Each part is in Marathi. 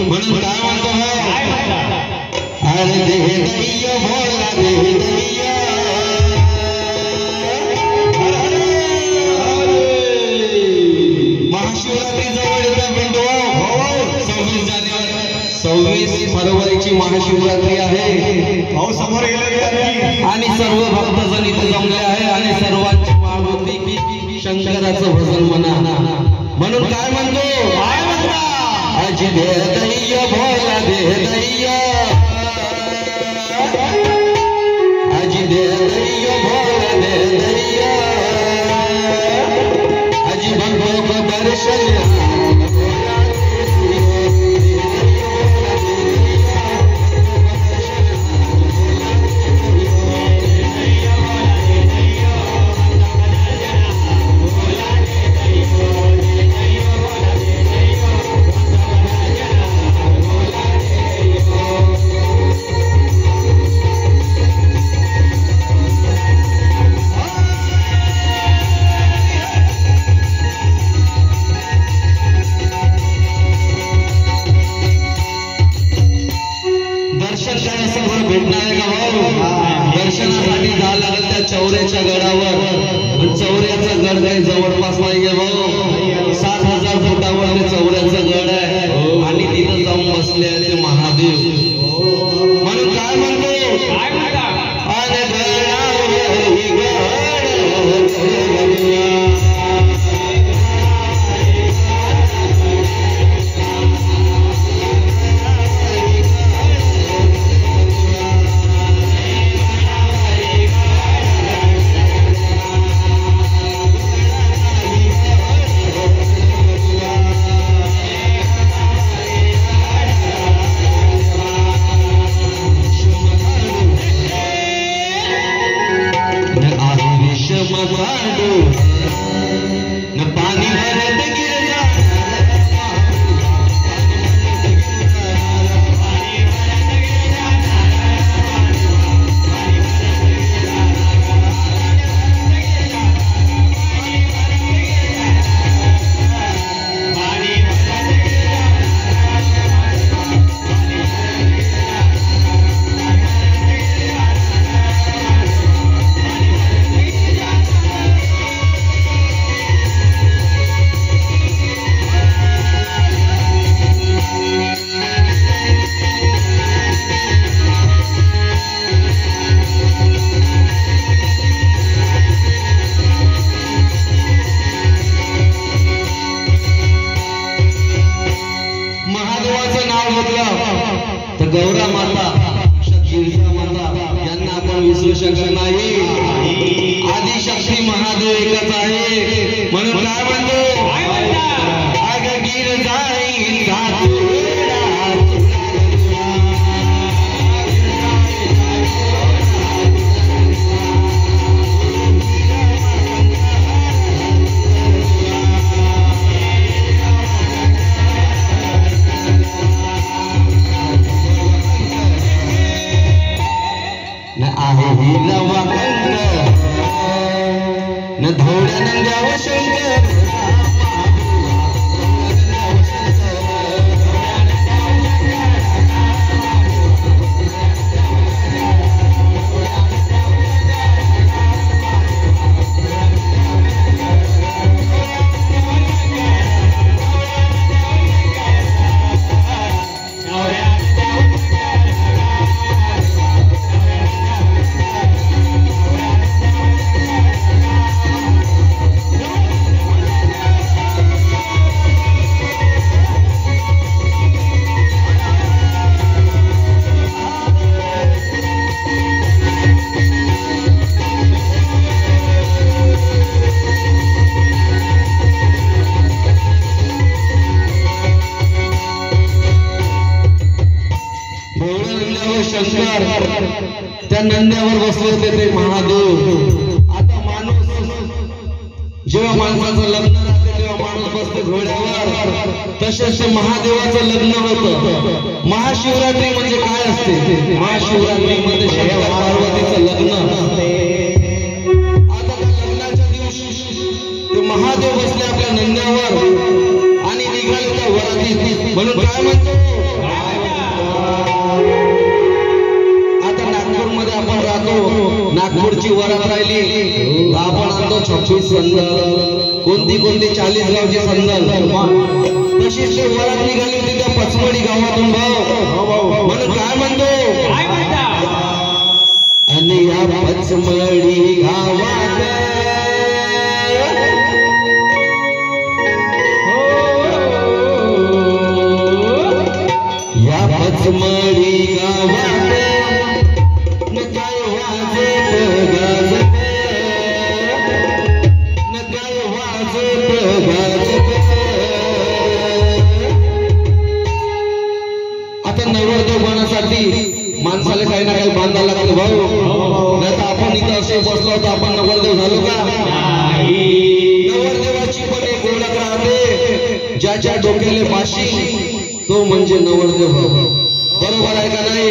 म्हणून काय म्हणतो अरे दे दैया भोला दे दैया महाशिवरात्री जवळ येत्या बिंदू 26 फरवरीची महाशिवरात्री आहे भाऊ समोर गेले आणि सर्व भक्तजन इथे जमले आहे आणि सर्वांची माग होती की शंकराचं भजन म्हणा म्हणून काय म्हणतो अजी दे दैया भोला दे दैया अजी दे दैया भोला दे दैया अजी भक्तों को दर्शन दर्शनासाठी जावं लागेल त्या चौऱ्याच्या गडावर चौऱ्याचा गड काही जवळपास नाहीये भाऊ 7000 फुटावर ते चौऱ्याचं गड आहे आणि तिथं जाऊन बसले आहे ते महादेव म्हणून काय म्हणतो अरे गौरा माता गिरिजा माता यांना आपण विसरू शकत नाही आदिशक्ती महादेव एकच आहे म्हणून काय म्हणतो अग गिरिजा न धोड्या नंद्यावर शंकर त्या नंद्यावर बसले होते ते महादेव आता माणूस जेव्हा माणसाचं लग्न राहते तेव्हा माणूस बसते घोड्यावर तसेच ते महादेवाचं लग्न होतं महाशिवरात्री म्हणजे काय असते महाशिवरात्री मध्ये शंकर पार्वतीचं लग्न आता त्या लग्नाच्या दिवशी ते महादेव बसले आपल्या नंद्यावर आणि निघाले त्या वरातीत म्हणून काय म्हणतो आता नागपूरमध्ये आपण राहतो नागपूरची वरात राहिली आपण आणतो 26 संदल कोणती 40 गावची संदल तशीच ते वरात निघाली होती त्या पचमडी गावातून भाऊ म्हणून काय म्हणतो आणि या पचमडी गावात या पचमडी गावात नकाय वाजत गाजत नकाय वाजत गाजत आता नवरदेव होण्यासाठी माणसाला काही ना काही बांधायला लागतं भाऊ नाही तर आपण इथं असे बसलो तर आपण नवरदेव झालो का नवरदेवाची पण एक ओळख राहते ज्याच्या डोक्याले बाशी तो म्हणजे नवरदेव बरोबर आहे का नाही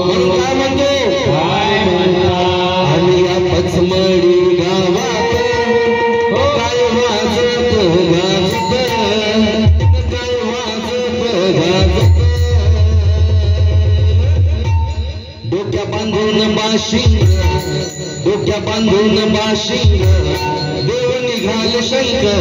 म्हणून काय म्हणतो आणि या पचमडी गावात काय वाजत गाजत काय वाजत गाजत डोक्या बांधून बाशिंग देव निघाल शंकर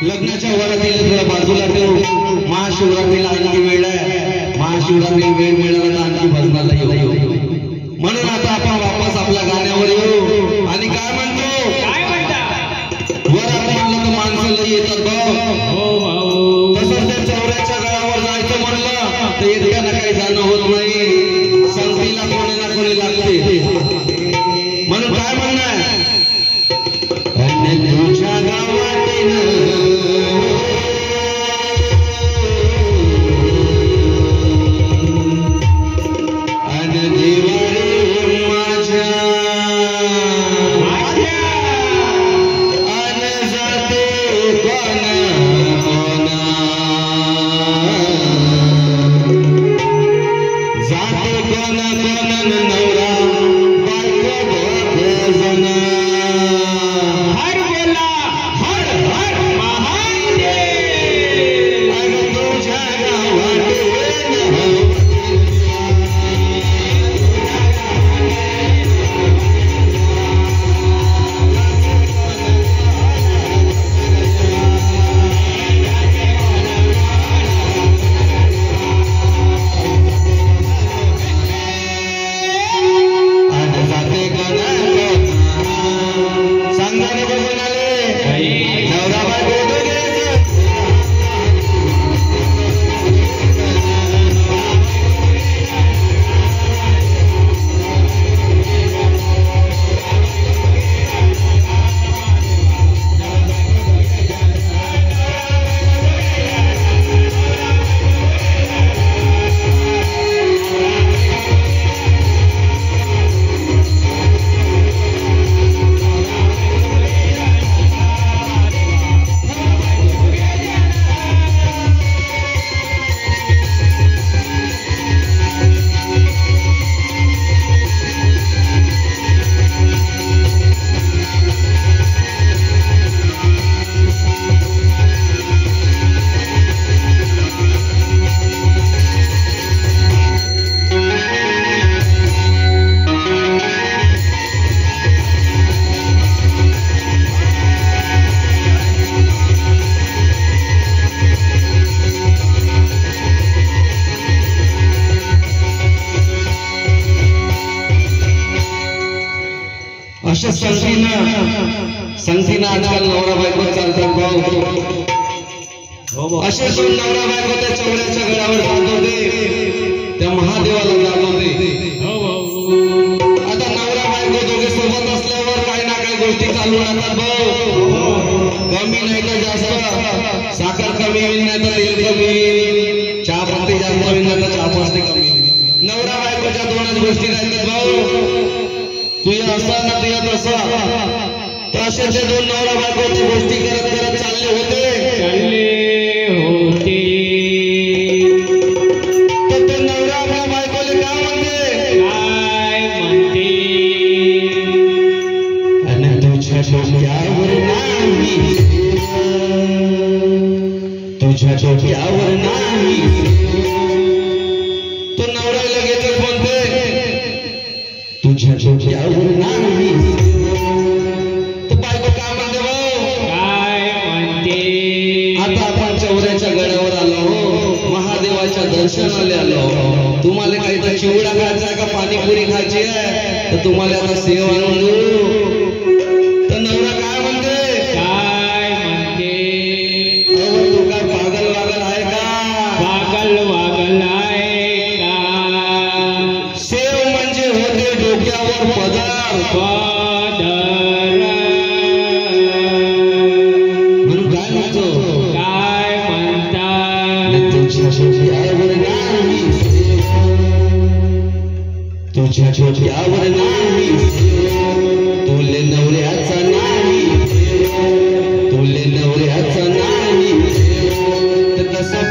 लग्नाच्या वरातीला थोडा बाजूला ठेवू महाशिवरात्रीला आणखी वेळ आहे महाशिवरात्री वेळ मिळाला तर आणखी भजनाला येऊ म्हणून आता आपण वापस आपल्या गाण्यावर येऊ आणि काय म्हणतो वरात म्हणलं तर माणसाला येतात भाऊ तसंच त्या चौऱ्याच्या गळावर जायचं म्हणलं तर एकट्यानं काही जाणं होत नाही संगतीला कोणी ना कोणी लागते म्हणून काय म्हणणं आहे तुझ्या गावात अशा संगतीनं आजकाल नवरा बायको चालतात भाऊ. असे नवरा बायको त्या चौऱ्याच्या गडावर जात होते, त्या महादेवाला जात होते. आता नवरा बायको दोघे सोबत असल्यावर काही ना काही गोष्टी चालू राहतात भाऊ. कमी नाही तर जास्त साखर कमी होईल, नाही तर तेल कमी होईल, चहा पत्ती जास्त होईल, नाही तर चहा पत्ती कमी होईल. नवरा बायकोच्या दोनच गोष्टी राहतात भाऊ. तुझ्या असा ना तुझ्या तसा. तर अशा त्या दोन नवरा बायकोच्या गोष्टी करत करत चालले होते. तर ते नवरा आपल्या बायकोले काय म्हणते, आणि तुझ्या डोक्यावर नाही, तुझ्या डोक्यावर नाही. तो नवरा लगेचच म्हणते तुझ्या डोक्यावर नाही. तो बायको काय म्हणते भाऊ, काय म्हणते. आता आपण चौऱ्याच्या गडावर आलो, महादेवाच्या दर्शनाला आलो. तुम्हाला काही तर चिवडा खायचा का पाणीपुरी खायची आहे, तर तुम्हाला आता सेव आणून देऊ. तर नवरा काय म्हणते, काय म्हणते. अहो तू काय पागल वागल आहे का, पागल वागल आहे का. सेव म्हणजे होते डोक्यावर पदर, म्हणून काय म्हणतो, काय म्हणतात. तुझ्या डोक्यावर नाही, तुझ्या डोक्यावर नाही, तुले नवऱ्याचा नाही, तुले नवऱ्याचा नाही. तर तसं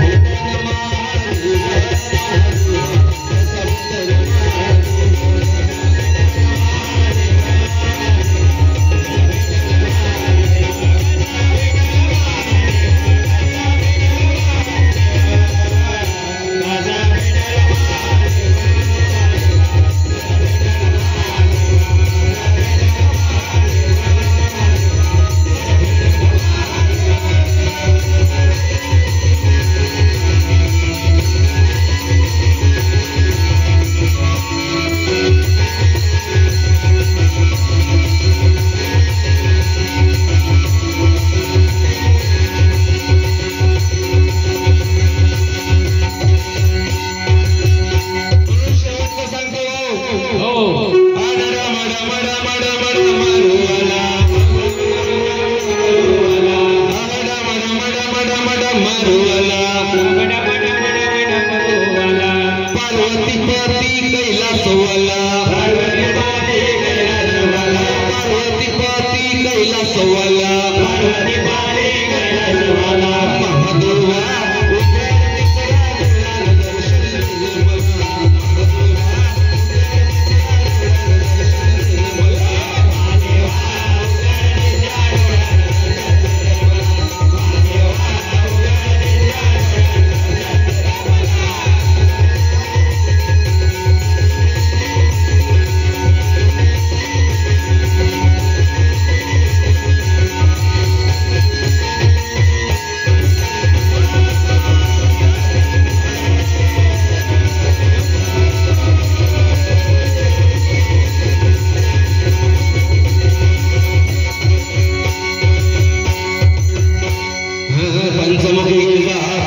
पंचमुखी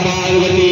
पार्वती